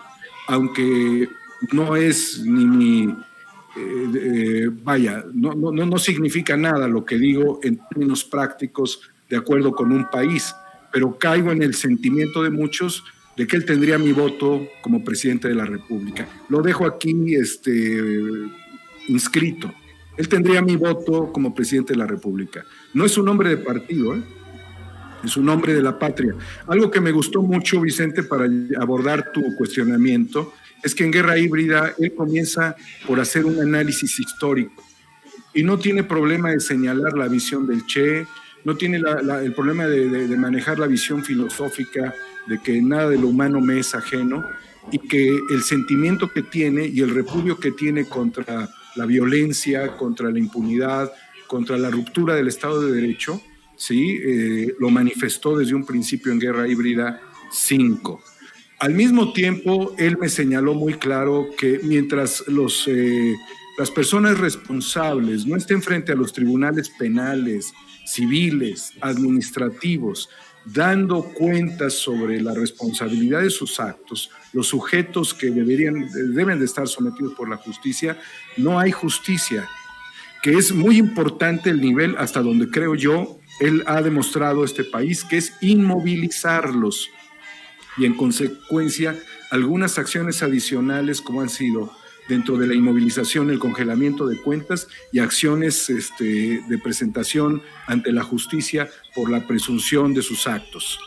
aunque no es no significa nada lo que digo en términos prácticos de acuerdo con un país, pero caigo en el sentimiento de muchos de que él tendría mi voto como presidente de la República. Lo dejo aquí inscrito. Él tendría mi voto como presidente de la República. No es un hombre de partido, es un hombre de la patria. Algo que me gustó mucho, Vicente, para abordar tu cuestionamiento, es que en Guerra Híbrida él comienza por hacer un análisis histórico y no tiene problema de señalar la visión del Che, no tiene el problema de manejar la visión filosófica de que nada de lo humano me es ajeno, y que el sentimiento que tiene y el repudio que tiene contra la violencia, contra la impunidad, contra la ruptura del Estado de Derecho, ¿sí? Lo manifestó desde un principio en Guerra Híbrida 5. Al mismo tiempo, él me señaló muy claro que mientras las personas responsables no estén frente a los tribunales penales, civiles, administrativos, dando cuentas sobre la responsabilidad de sus actos, los sujetos que deben de estar sometidos por la justicia, no hay justicia, que es muy importante el nivel hasta donde creo yo, él ha demostrado este país, que es inmovilizarlos, y en consecuencia algunas acciones adicionales como han sido dentro de la inmovilización, el congelamiento de cuentas y acciones de presentación ante la justicia por la presunción de sus actos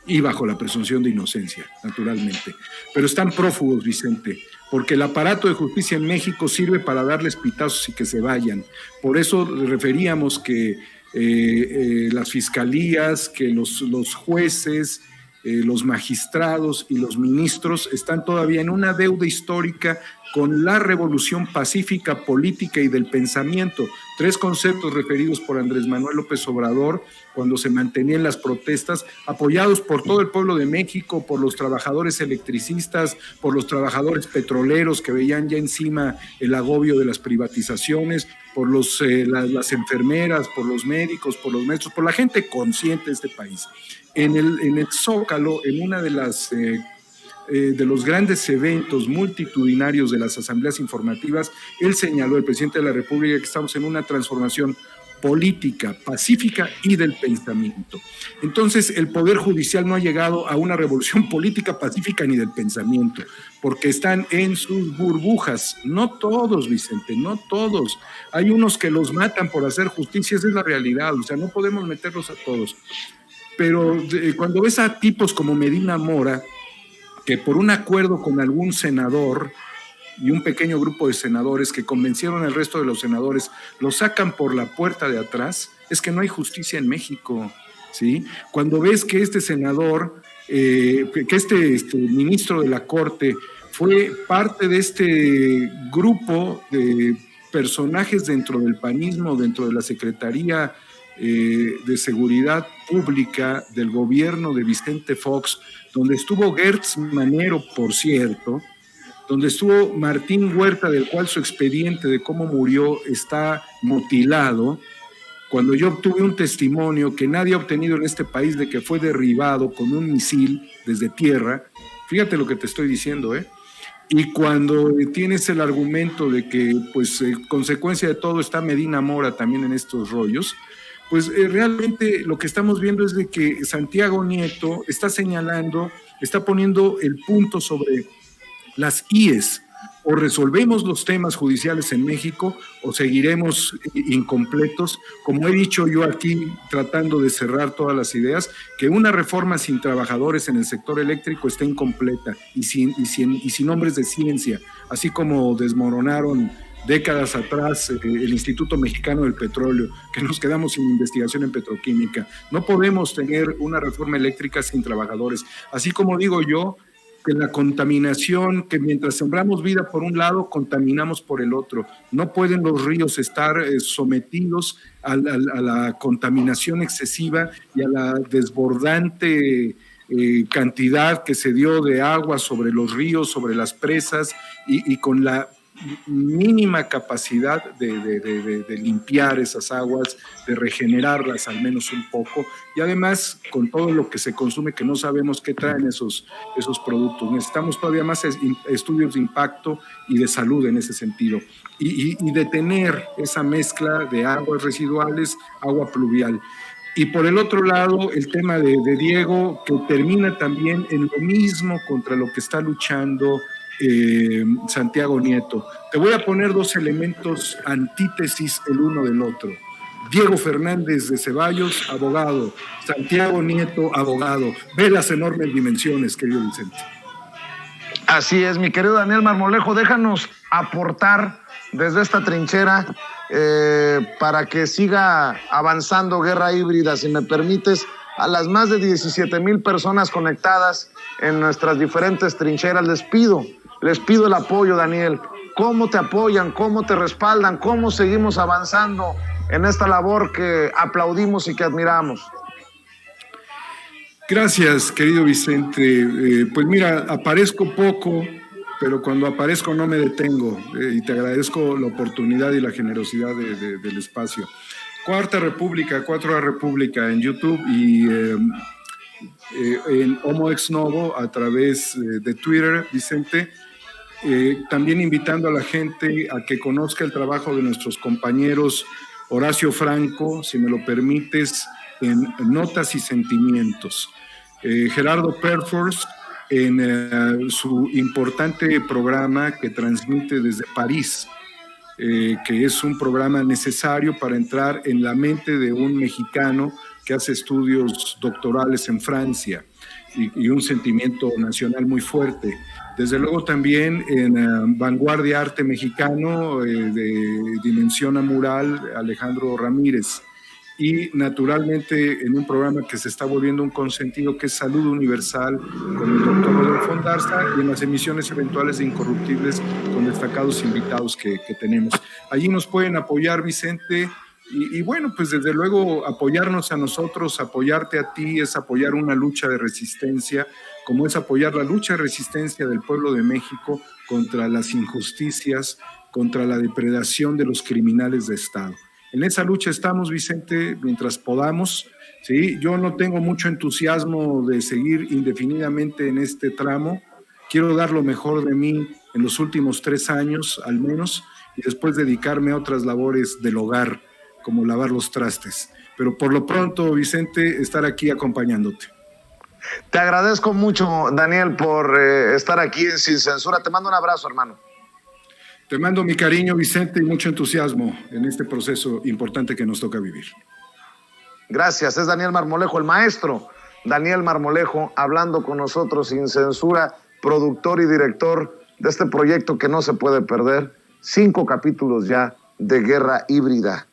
y bajo la presunción de inocencia, naturalmente. Pero están prófugos, Vicente, porque el aparato de justicia en México sirve para darles pitazos y que se vayan. Por eso referíamos que las fiscalías, que los jueces, los magistrados y los ministros están todavía en una deuda histórica con la revolución pacífica, política y del pensamiento. 3 conceptos referidos por Andrés Manuel López Obrador cuando se mantenían las protestas, apoyados por todo el pueblo de México, por los trabajadores electricistas, por los trabajadores petroleros que veían ya encima el agobio de las privatizaciones, por las enfermeras, por los médicos, por los maestros, por la gente consciente de este país. En el Zócalo, en una de los grandes eventos multitudinarios de las asambleas informativas, él señaló, el presidente de la República, que estamos en una transformación política, pacífica y del pensamiento. Entonces, el Poder Judicial no ha llegado a una revolución política, pacífica ni del pensamiento, porque están en sus burbujas. No todos, Vicente, no todos. Hay unos que los matan por hacer justicia, esa es la realidad, o sea, no podemos meterlos a todos. Pero cuando ves a tipos como Medina Mora, que por un acuerdo con algún senador y un pequeño grupo de senadores que convencieron al resto de los senadores, lo sacan por la puerta de atrás, es que no hay justicia en México, ¿sí? Cuando ves que este senador, este ministro de la Corte fue parte de este grupo de personajes dentro del panismo, dentro de la Secretaría de Seguridad Pública del gobierno de Vicente Fox, donde estuvo Gertz Manero, por cierto, donde estuvo Martín Huerta, del cual su expediente de cómo murió está mutilado, cuando yo obtuve un testimonio que nadie ha obtenido en este país de que fue derribado con un misil desde tierra, fíjate lo que te estoy diciendo, y cuando tienes el argumento de que, pues, consecuencia de todo está Medina Mora también en estos rollos, pues realmente lo que estamos viendo es de que Santiago Nieto está señalando, está poniendo el punto sobre las IES. O resolvemos los temas judiciales en México o seguiremos incompletos. Como he dicho yo aquí, tratando de cerrar todas las ideas, que una reforma sin trabajadores en el sector eléctrico está incompleta y sin hombres de ciencia, así como desmoronaron décadas atrás el Instituto Mexicano del Petróleo, que nos quedamos sin investigación en petroquímica. No podemos tener una reforma eléctrica sin trabajadores. Así como digo yo, que la contaminación, que mientras sembramos vida por un lado, contaminamos por el otro. No pueden los ríos estar sometidos a la contaminación excesiva y a la desbordante cantidad que se dio de agua sobre los ríos, sobre las presas, y con la mínima capacidad de limpiar esas aguas, de regenerarlas al menos un poco, y además con todo lo que se consume que no sabemos qué traen esos productos. Necesitamos todavía más estudios de impacto y de salud en ese sentido, y detener esa mezcla de aguas residuales, agua pluvial. Y por el otro lado, el tema de Diego, que termina también en lo mismo contra lo que está luchando Santiago Nieto. Te voy a poner 2 elementos antítesis el uno del otro. Diego Fernández de Ceballos, abogado. Santiago Nieto, abogado. Ve las enormes dimensiones, querido Vicente. Así es, mi querido Daniel Marmolejo, déjanos aportar desde esta trinchera para que siga avanzando Guerra Híbrida, si me permites, a las más de 17,000 personas conectadas en nuestras diferentes trincheras, les pido el apoyo, Daniel. ¿Cómo te apoyan? ¿Cómo te respaldan? ¿Cómo seguimos avanzando en esta labor que aplaudimos y que admiramos? Gracias, querido Vicente. Pues mira, aparezco poco, pero cuando aparezco no me detengo, y te agradezco la oportunidad y la generosidad del espacio. Cuarta República en YouTube y en Homo Ex Novo a través de Twitter, Vicente. También invitando a la gente a que conozca el trabajo de nuestros compañeros Horacio Franco, si me lo permites, en Notas y Sentimientos. Gerardo Perfors en su importante programa que transmite desde París, que es un programa necesario para entrar en la mente de un mexicano que hace estudios doctorales en Francia y un sentimiento nacional muy fuerte. Desde luego también en Vanguardia Arte Mexicano, de Dimensión Mural, Alejandro Ramírez. Y naturalmente en un programa que se está volviendo un consentido, que es Salud Universal, con el doctor Rodolfo Ondarza, y en las emisiones eventuales de Incorruptibles con destacados invitados que tenemos. Allí nos pueden apoyar, Vicente, y bueno, pues desde luego apoyarnos a nosotros, apoyarte a ti, es apoyar una lucha de resistencia, como es apoyar la lucha de resistencia del pueblo de México contra las injusticias, contra la depredación de los criminales de Estado. En esa lucha estamos, Vicente, mientras podamos, ¿sí? Yo no tengo mucho entusiasmo de seguir indefinidamente en este tramo. Quiero dar lo mejor de mí en los últimos 3 años, al menos, y después dedicarme a otras labores del hogar, como lavar los trastes. Pero por lo pronto, Vicente, estar aquí acompañándote. Te agradezco mucho, Daniel, por estar aquí en Sin Censura. Te mando un abrazo, hermano. Te mando mi cariño, Vicente, y mucho entusiasmo en este proceso importante que nos toca vivir. Gracias, es Daniel Marmolejo, el maestro Daniel Marmolejo, hablando con nosotros Sin Censura, productor y director de este proyecto que no se puede perder. 5 capítulos ya de Guerra Híbrida.